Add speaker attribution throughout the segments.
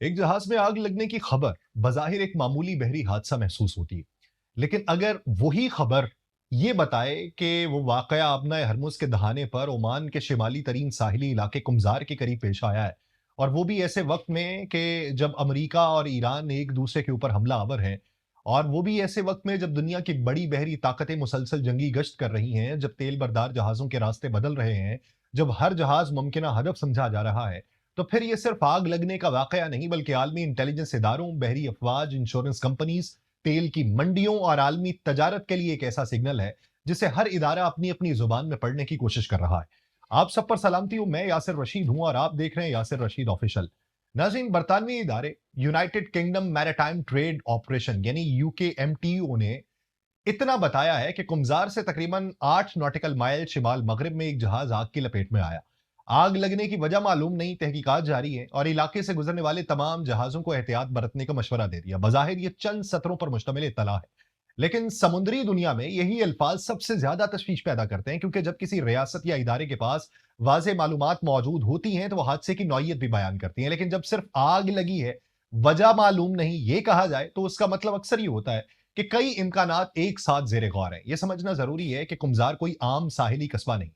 Speaker 1: ایک جہاز میں آگ لگنے کی خبر بظاہر ایک معمولی بحری حادثہ محسوس ہوتی ہے، لیکن اگر وہی خبر یہ بتائے کہ وہ واقعہ آبنائے ہرمز کے دہانے پر عمان کے شمالی ترین ساحلی علاقے قمزار کے قریب پیش آیا ہے، اور وہ بھی ایسے وقت میں کہ جب امریکہ اور ایران ایک دوسرے کے اوپر حملہ آور ہیں، اور وہ بھی ایسے وقت میں جب دنیا کی بڑی بحری طاقتیں مسلسل جنگی گشت کر رہی ہیں، جب تیل بردار جہازوں کے راستے بدل رہے ہیں، جب ہر جہاز ممکنہ ہدف سمجھا جا رہا ہے، تو پھر یہ صرف آگ لگنے کا واقعہ نہیں بلکہ عالمی انٹیلیجنس اداروں، بحری افواج، انشورنس کمپنیز، تیل کی منڈیوں اور عالمی تجارت کے لیے ایک ایسا سگنل ہے جسے ہر ادارہ اپنی اپنی زبان میں پڑھنے کی کوشش کر رہا ہے۔ آپ سب پر سلامتی ہوں، میں یاسر رشید ہوں اور آپ دیکھ رہے ہیں یاسر رشید آفیشل۔ ناظرین، برطانوی ادارے United Kingdom maritime trade operation یعنی U K M T O نے اتنا بتایا ہے کہ قمزار سے تقریباً 8 ناٹیکل مائل شمال مغرب میں ایک جہاز آگ کی لپیٹ میں آیا۔ آگ لگنے کی وجہ معلوم نہیں، تحقیقات جاری ہیں اور علاقے سے گزرنے والے تمام جہازوں کو احتیاط برتنے کا مشورہ دے دیا۔ بظاہر یہ چند سطروں پر مشتمل اطلاع ہے، لیکن سمندری دنیا میں یہی الفاظ سب سے زیادہ تشویش پیدا کرتے ہیں، کیونکہ جب کسی ریاست یا ادارے کے پاس واضح معلومات موجود ہوتی ہیں تو وہ حادثے کی نوعیت بھی بیان کرتی ہیں، لیکن جب صرف آگ لگی ہے، وجہ معلوم نہیں، یہ کہا جائے تو اس کا مطلب اکثر یہ ہوتا ہے کہ کئی امکانات ایک ساتھ زیر غور ہیں۔ یہ سمجھنا ضروری ہے کہ قمزار کوئی عام ساحلی قصبہ نہیں،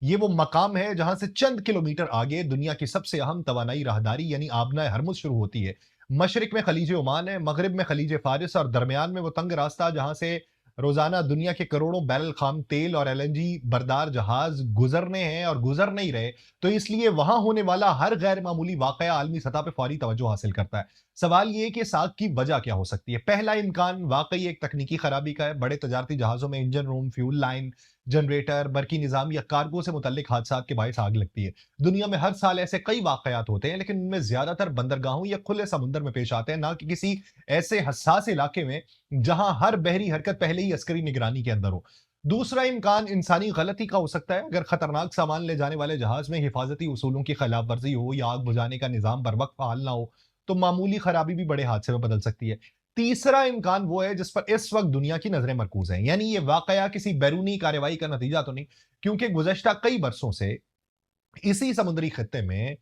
Speaker 1: یہ وہ مقام ہے جہاں سے چند کلومیٹر آگے دنیا کی سب سے اہم توانائی راہداری یعنی آبنائے ہرمز شروع ہوتی ہے۔ مشرق میں خلیج عمان ہے، مغرب میں خلیج فارس، اور درمیان میں وہ تنگ راستہ جہاں سے روزانہ دنیا کے کروڑوں بیرل خام تیل اور ایل این جی بردار جہاز گزرنے ہیں اور گزر نہیں رہے، تو اس لیے وہاں ہونے والا ہر غیر معمولی واقعہ عالمی سطح پہ فوری توجہ حاصل کرتا ہے۔ سوال یہ ہے کہ اس آگ کی وجہ کیا ہو سکتی ہے؟ پہلا امکان واقعی ایک تکنیکی خرابی کا ہے۔ بڑے تجارتی جہازوں میں engine room, fuel line, generator, برقی نظام یا کارگو سے متعلق حادثات کے باعث آگ لگتی ہے۔ دنیا میں ہر سال ایسے کئی واقعات ہوتے ہیں، لیکن ان میں زیادہ تر بندرگاہوں یا کھلے سمندر میں پیش آتے ہیں، نہ کہ کسی ایسے حساس علاقے میں جہاں ہر بحری حرکت پہلے ہی عسکری نگرانی کے اندر ہو۔ دوسرا امکان انسانی غلطی کا ہو سکتا ہے۔ اگر خطرناک سامان لے جانے والے جہاز میں حفاظتی اصولوں کی خلاف ورزی ہو یا آگ بجھانے کا نظام بر وقت فعال نہ ہو تو معمولی خرابی بھی بڑے حادثے میں بدل سکتی ہے۔ تیسرا امکان وہ ہے جس پر اس وقت دنیا کی نظریں مرکوز ہیں، یعنی یہ واقعہ کسی بیرونی کارروائی کا نتیجہ تو نہیں، کیونکہ گزشتہ کئی برسوں سے اسی سمندری خطے میں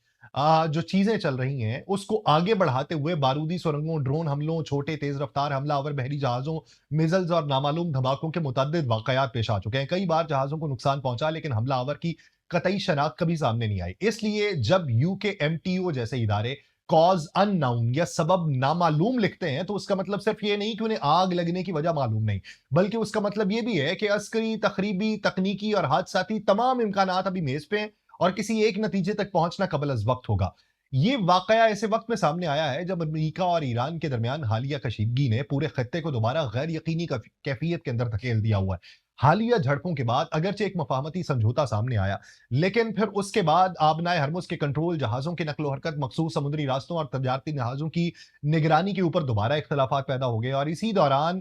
Speaker 1: جو چیزیں چل رہی ہیں اس کو آگے بڑھاتے ہوئے بارودی سرنگوں، ڈرون حملوں، چھوٹے تیز رفتار حملہ آور بحری جہازوں، میزلز اور نامعلوم دھماکوں کے متعدد واقعات پیش آ چکے ہیں۔ کئی بار جہازوں کو نقصان پہنچا، لیکن حملہ آور کی قطعی شناخت کبھی سامنے نہیں آئی۔ اس لیے جب یو کے ایم ٹی او جیسے ادارے کاز ان ناؤن یا سبب نامعلوم لکھتے ہیں تو اس کا مطلب صرف یہ نہیں کہ انہیں آگ لگنے کی وجہ معلوم نہیں، بلکہ اس کا مطلب یہ بھی ہے کہ عسکری، تخریبی، تکنیکی اور حادثاتی تمام امکانات ابھی میز پہ ہیں اور کسی ایک نتیجے تک پہنچنا قبل از وقت ہوگا۔ یہ واقعہ ایسے وقت میں سامنے آیا ہے جب امریکہ اور ایران کے درمیان حالیہ کشیدگی نے پورے خطے کو دوبارہ غیر یقینی کیفیت کے اندر دھکیل دیا ہوا ہے۔ حالیہ جھڑپوں کے بعد اگرچہ ایک مفاہمتی سمجھوتا سامنے آیا، لیکن پھر اس کے بعد آبنائے ہرمز کے کنٹرول، جہازوں کی نقل و حرکت، مخصوص سمندری راستوں اور تجارتی جہازوں کی نگرانی کے اوپر دوبارہ اختلافات پیدا ہو گئے، اور اسی دوران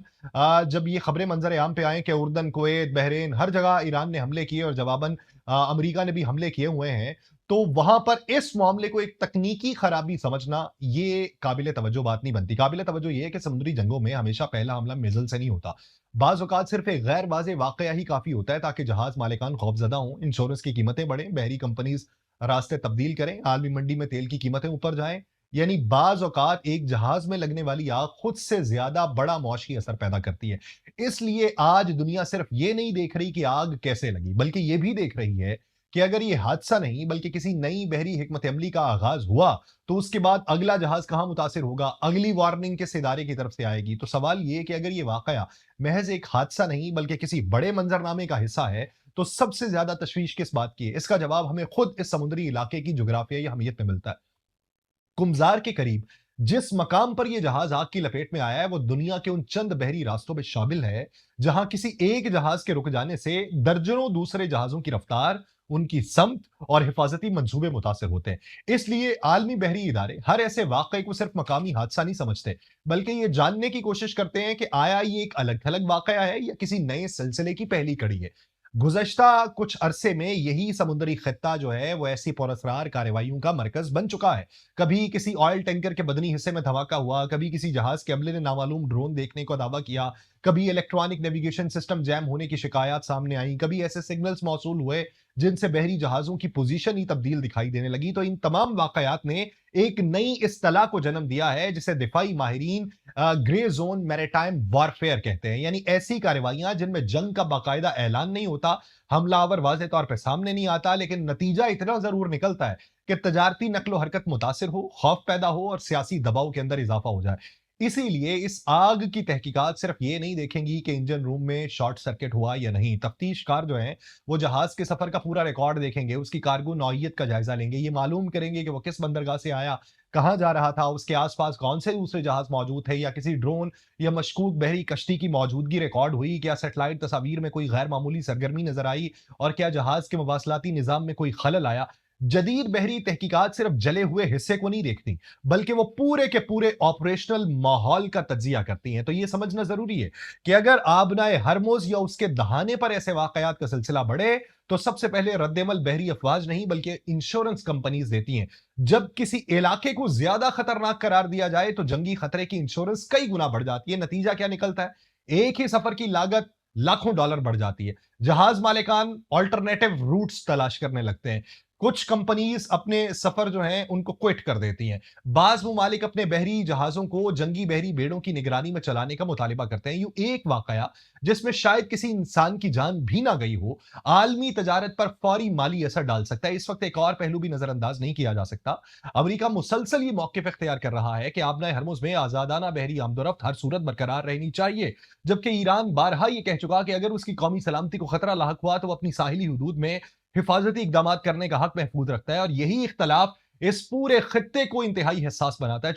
Speaker 1: جب یہ خبریں منظر عام پہ آئیں کہ اردن، کویت، بحرین، ہر جگہ ایران نے حملے کیے اور جواباً امریکہ نے بھی حملے کیے ہوئے ہیں، تو وہاں پر اس معاملے کو ایک تکنیکی خرابی سمجھنا یہ قابل توجہ بات نہیں بنتی۔ قابل توجہ یہ ہے کہ سمندری جنگوں میں ہمیشہ پہلا حملہ میزل سے نہیں ہوتا، بعض اوقات صرف ایک غیر واضح واقعہ ہی کافی ہوتا ہے تاکہ جہاز مالکان خوفزدہ ہوں، انشورنس کی قیمتیں بڑھیں، بحری کمپنیز راستے تبدیل کریں، عالمی منڈی میں تیل کی قیمتیں اوپر جائیں۔ یعنی بعض اوقات ایک جہاز میں لگنے والی آگ خود سے زیادہ بڑا معاشی اثر پیدا کرتی ہے۔ اس لیے آج دنیا صرف یہ نہیں دیکھ رہی کہ آگ کیسے لگی، بلکہ یہ بھی دیکھ رہی ہے کہ اگر یہ حادثہ نہیں بلکہ کسی نئی بحری حکمت عملی کا آغاز ہوا تو اس کے بعد اگلا جہاز کہاں متاثر ہوگا، اگلی وارننگ کس ادارے کی طرف سے آئے گی۔ تو سوال یہ کہ اگر یہ واقعہ محض ایک حادثہ نہیں بلکہ کسی بڑے منظرنامے کا حصہ ہے تو سب سے زیادہ تشویش کس بات کی ہے؟ اس کا جواب ہمیں خود اس سمندری علاقے کی جغرافیائی اہمیت میں ملتا ہے۔ قمزار کے قریب جس مقام پر یہ جہاز آگ کی لپیٹ میں آیا ہے وہ دنیا کے ان چند بحری راستوں میں شامل ہے جہاں کسی ایک جہاز کے رک جانے سے درجنوں دوسرے جہازوں کی رفتار، ان کی سمت اور حفاظتی منصوبے متاثر ہوتے ہیں۔ اس لیے عالمی بحری ادارے ہر ایسے واقعے کو صرف مقامی حادثہ نہیں سمجھتے، بلکہ یہ جاننے کی کوشش کرتے ہیں کہ آیا یہ ایک الگ تھلگ واقعہ ہے یا کسی نئے سلسلے کی پہلی کڑی ہے۔ گزشتہ کچھ عرصے میں یہی سمندری خطہ جو ہے وہ ایسی پراسرار کارروائیوں کا مرکز بن چکا ہے۔ کبھی کسی آئل ٹینکر کے بدنی حصے میں دھماکہ ہوا، کبھی کسی جہاز کے عملے نے نامعلوم ڈرون دیکھنے کا دعویٰ کیا، کبھی الیکٹرانک نیویگیشن سسٹم جیم ہونے کی شکایات سامنے آئیں، کبھی ایسے سگنلز موصول ہوئے जिन से बहरी जहाज़ों की पोजीशन ही तब्दील दिखाई देने लगी। तो इन तमाम वाक़यात ने एक नई इस्तिलाह को जन्म दिया है, जिसे दिफ़ाई माहिरीन ग्रे ज़ोन मैरिटाइम वॉरफेयर कहते हैं। यानी ऐसी कार्रवाइयाँ जिनमें जंग का बाकायदा ऐलान नहीं होता, हमलावर वाज़ेह तौर पे सामने नहीं आता, लेकिन नतीजा इतना ज़रूर निकलता है कि तजारती नक़्ल-ओ-हरकत मुतासिर हो, खौफ पैदा हो और सियासी दबाव के अंदर इज़ाफ़ा हो जाए। इसीलिए इस आग की तहकीकात सिर्फ ये नहीं देखेंगी कि इंजन रूम में शॉर्ट सर्किट हुआ या नहीं। तफ्तीशकार जो हैं, वो जहाज़ के सफ़र का पूरा रिकॉर्ड देखेंगे, उसकी कार्गो नौइयत का जायज़ा लेंगे, ये मालूम करेंगे कि वो किस बंदरगाह से आया, कहाँ जा रहा था, उसके आस-पास कौन से दूसरे जहाज़ मौजूद थे या किसी ड्रोन या मशकूक बहरी कश्ती की मौजूदगी रिकॉर्ड हुई, क्या सैटेलाइट तस्वीर में कोई गैर मामूली सरगर्मी नज़र आई और क्या जहाज़ के मवासलाती निज़ाम में कोई खलल आया। जदीद बहरी तहकीकात सिर्फ जले हुए हिस्से को नहीं देखती, बल्कि वो पूरे के पूरे ऑपरेशनल माहौल का तज्जिया करती हैं। तो ये समझना जरूरी है कि अगर आबनाए हरमुज या उसके दहाने पर ऐसे वाकयात का सिलसिला बढ़े, तो सबसे पहले रद्देमल बहरी अफवाज नहीं बल्कि इंश्योरेंस कंपनीज देती हैं। जब किसी इलाके को ज्यादा खतरनाक करार दिया जाए, तो जंगी खतरे की इंश्योरेंस कई गुना बढ़ जाती है। नतीजा क्या निकलता है? एक ही सफर की लागत लाखों डॉलर बढ़ जाती है। जहाज मालिकान ऑल्टरनेटिव रूट्स तलाश करने लगते हैं। कुछ कंपनीज अपने सफर जो हैं उनको क्विट कर देती हैं। बाज मुमालिक अपने बहरी जहाजों को जंगी बहरी बेड़ों की निगरानी में चलाने का मुतालिबा करते हैं। यूं एक वाकया जिसमें शायद किसी इंसान की जान भी ना गई हो, आलमी तजारत पर फौरी माली असर डाल सकता है। इस वक्त एक और पहलू भी नजरअंदाज नहीं किया जा सकता। अमेरिका मुसलसल ये मौक़िफ़ इख्तियार कर रहा है कि आबनाए हरमुज में आजादाना बहरी आमदोरफ्त हर सूरत बरकरार रहनी चाहिए, जबकि ईरान बारहा ये कह चुका कि अगर उसकी कौमी सलामती को खतरा लाहक हुआ तो वो अपनी साहिली हुदूद में हिफाजती इकदाम करने का हक महफूज रखता है। और यही इख्तलाफ इस पूरे खित्ते को इंतहाई हसास बनाता है।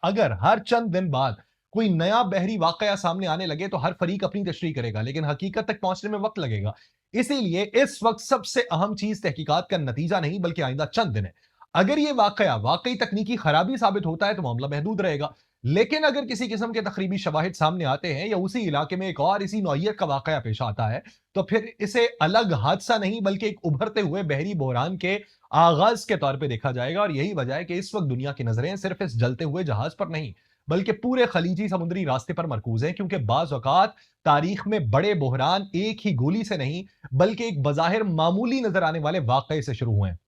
Speaker 1: अगर हर चंद दिन बाद कोई नया बहरी वाकया सामने आने लगे, तो हर फरीक अपनी तशरीह करेगा, लेकिन हकीकत तक पहुंचने में वक्त लगेगा। इसीलिए इस वक्त सबसे अहम चीज तहकीकात का नतीजा नहीं बल्कि आइंदा चंद दिन है। अगर ये वाकया वाकई तकनीकी खराबी साबित होता है, तो मामला महदूद रहेगा। लेकिन अगर किसी किस्म के तकरीबी शवाहिद सामने आते हैं या उसी इलाके में एक और इसी नौइयत का वाकया पेश आता है, तो फिर इसे अलग हादसा नहीं बल्कि एक उभरते हुए बहरी बहरान के आगाज के तौर पे देखा जाएगा। और यही वजह है कि इस वक्त दुनिया की नजरें सिर्फ इस जलते हुए जहाज पर नहीं बल्कि पूरे खलीजी समुद्री रास्ते पर मरकूज हैं, क्योंकि बाज औकात तारीख में बड़े बहरान एक ही गोली से नहीं बल्कि एक बजाहिर मामूली नजर आने वाले वाकये से शुरू हुए हैं।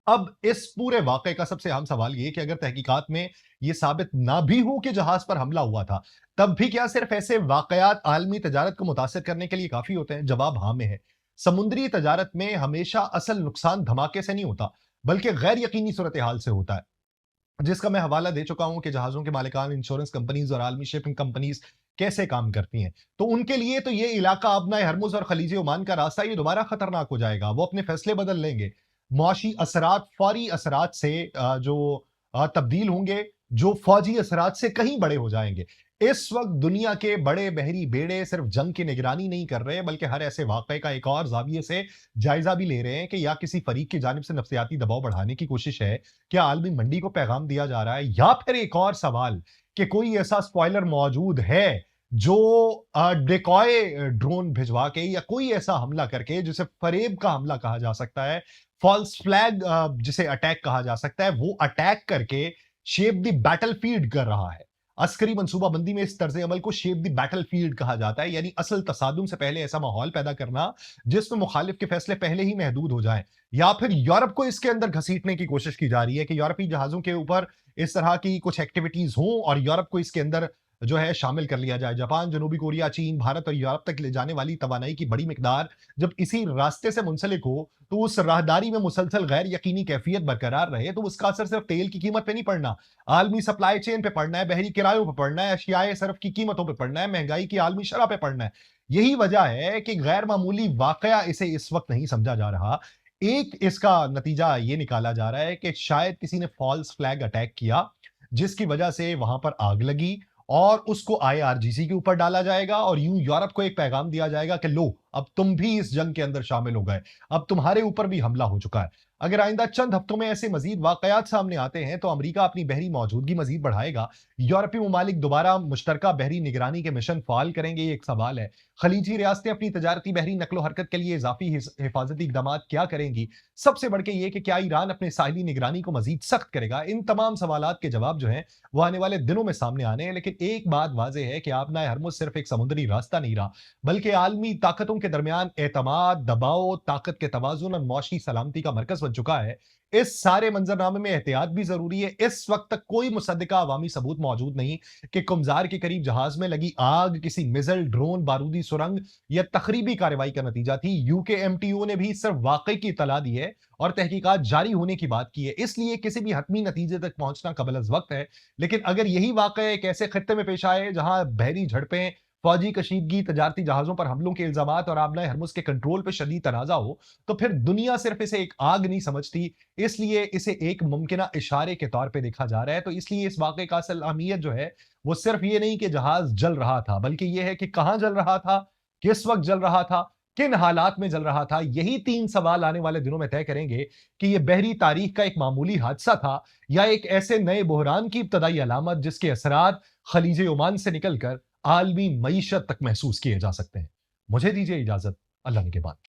Speaker 1: अब इस पूरे वाकये का सबसे अहम सवाल ये कि अगर तहकीकात में ये साबित ना भी हो कि जहाज पर हमला हुआ था, तब भी क्या सिर्फ ऐसे वाकयात आलमी तजारत को मुतासिर करने के लिए काफी होते हैं? जवाब हाँ में है। समुद्री तजारत में हमेशा असल नुकसान धमाके से नहीं होता, बल्कि गैर यकीनी सूरत हाल से होता है, जिसका मैं हवाला दे चुका हूं कि जहाजों के मालिकान, इंश्योरेंस कंपनीज और आलमी शिपिंग कंपनीज कैसे काम करती हैं। तो उनके लिए तो ये इलाका आबनाए हरमुज और खलीज ओमान का रास्ता ये दोबारा खतरनाक हो जाएगा। वो अपने फैसले बदल लेंगे। मुआशी असरात फौरी असरात से जो तब्दील होंगे, जो फौजी असरात से कहीं बड़े हो जाएंगे। इस वक्त दुनिया के बड़े बहरी बेड़े सिर्फ जंग की निगरानी नहीं कर रहे, बल्कि हर ऐसे वाकये का एक और जाविये से जायजा भी ले रहे हैं कि या किसी फरीक की जानिब से नफ्सियाती दबाव बढ़ाने की कोशिश है, क्या आलमी मंडी को पैगाम दिया जा रहा है, या फिर एक और सवाल कि कोई ऐसा स्पॉइलर मौजूद है जो डेकॉय ड्रोन भिजवा के या कोई ऐसा हमला करके, जिसे फरेब का हमला कहा जा सकता है, फॉल्स फ्लैग जिसे अटैक कहा जा सकता है, वो अटैक करके शेप द बैटलफील्ड कर रहा है। अस्करी मंसूबाबंदी में इस तर्ज अमल को शेप द बैटलफील्ड कहा जाता है, यानी असल तसादुम से पहले ऐसा माहौल पैदा करना जिसमें मुखालिफ के फैसले पहले ही महदूद हो जाएं। या फिर यूरोप को इसके अंदर घसीटने की कोशिश की जा रही है कि यूरोपीय जहाजों के ऊपर इस तरह की कुछ एक्टिविटीज हों और यूरोप को इसके अंदर जो है शामिल कर लिया जाए। जापान, जनूबी कोरिया, चीन, भारत और यूरोप तक ले जाने वाली तवानाई की बड़ी मिकदार जब इसी रास्ते से मुंसलिक हो, तो उस राहदारी में मुसलसल गैर यकीनी कैफियत बरकरार रहे, तो उसका असर सिर्फ तेल की कीमत पे नहीं पड़ना, आलमी सप्लाई चेन पे पड़ना है, बहरी किरायों पे पड़ना है, अशियाए सरफ की कीमतों पे पड़ना है, महंगाई की आलमी शरह पे पड़ना है। यही वजह है कि गैर मामूली वाकया इसे इस वक्त नहीं समझा जा रहा। एक इसका नतीजा ये निकाला जा रहा है कि शायद किसी ने फॉल्स फ्लैग अटैक किया, जिसकी वजह से वहां पर आग लगी और उसको आईआरजीसी के ऊपर डाला जाएगा और यूं यूरोप को एक पैगाम दिया जाएगा कि लो, अब तुम भी इस जंग के अंदर शामिल हो गए, अब तुम्हारे ऊपर भी हमला हो चुका है। अगर आइंदा चंद हफ्तों में ऐसे मजीद वाकयात सामने आते हैं, तो अमेरिका अपनी बहरी मौजूदगी मजीद बढ़ाएगा, यूरोपीय ममालिक दोबारा मुश्तरका बहरी निगरानी के मिशन फाल करेंगे, ये एक सवाल है। खलीजी रियासतें अपनी तजारती बहरी नकलो हरकत के लिए इजाफी हिफाजती इकदाम क्या करेंगी? सबसे बढ़ के ये कि क्या ईरान अपने साहिली निगरानी को मजीद सख्त करेगा? इन तमाम सवालात के जवाब जो हैं वो आने वाले दिनों में सामने आने हैं। लेकिन एक बात वाज़ेह है कि आबनाए हरमुज सिर्फ एक समुद्री रास्ता नहीं रहा, बल्कि आलमी ताकतों के दरमियान एतमाद, दबाव, ताकत के तवाज़ुन और मुआशी सलामती का मरकज़ बन चुका है। इस सारे मंज़रनामे में एहतियात भी ज़रूरी है। इस वक़्त तक कोई मुसद्दिक़ा अवामी सबूत मौजूद नहीं कि कुमज़ार के करीब जहाज़ में लगी आग किसी मिज़ल, ड्रोन, बारूदी सुरंग या तख़रीबी कार्रवाई का नतीजा थी। यूकेएमटीओ ने भी सिर्फ़ वाक़े की इत्तला दी है और तहकीकात जारी होने की बात की है। इसलिए किसी भी हतमी नतीजे तक पहुँचना क़ब्ल-अज़-वक़्त है। लेकिन अगर यही वाक़या एक ऐसे ख़ित्ते में पेश आए जहाँ बहरी झड़पें, फ़ौजी कशीदगी, तजारती जहाज़ों पर हमलों के इल्ज़ामात और आबनाए हरमुज़ के कंट्रोल पे शदीद तनाज़ा हो, तो फिर दुनिया सिर्फ़ इसे एक आग नहीं समझती, इसलिए इसे एक मुमकिना इशारे के तौर पे देखा जा रहा है। तो इसलिए इस वाक़े का असल अहमियत जो है, वो सिर्फ़ ये नहीं कि जहाज़ जल रहा था, बल्कि ये है कि कहाँ जल रहा था, किस वक़्त जल रहा था, किन हालात में जल रहा था। यही 3 सवाल आने वाले दिनों में तय करेंगे कि ये बहरी तारीख़ का एक मामूली हादसा था या एक ऐसे नए बहरान की इब्तदाई अलामत जिसके असरात ख़लीज ओमान से निकलकर आलमी मईशत तक महसूस किए जा सकते हैं। मुझे दीजिए इजाज़त, अल्लाह निगहबान।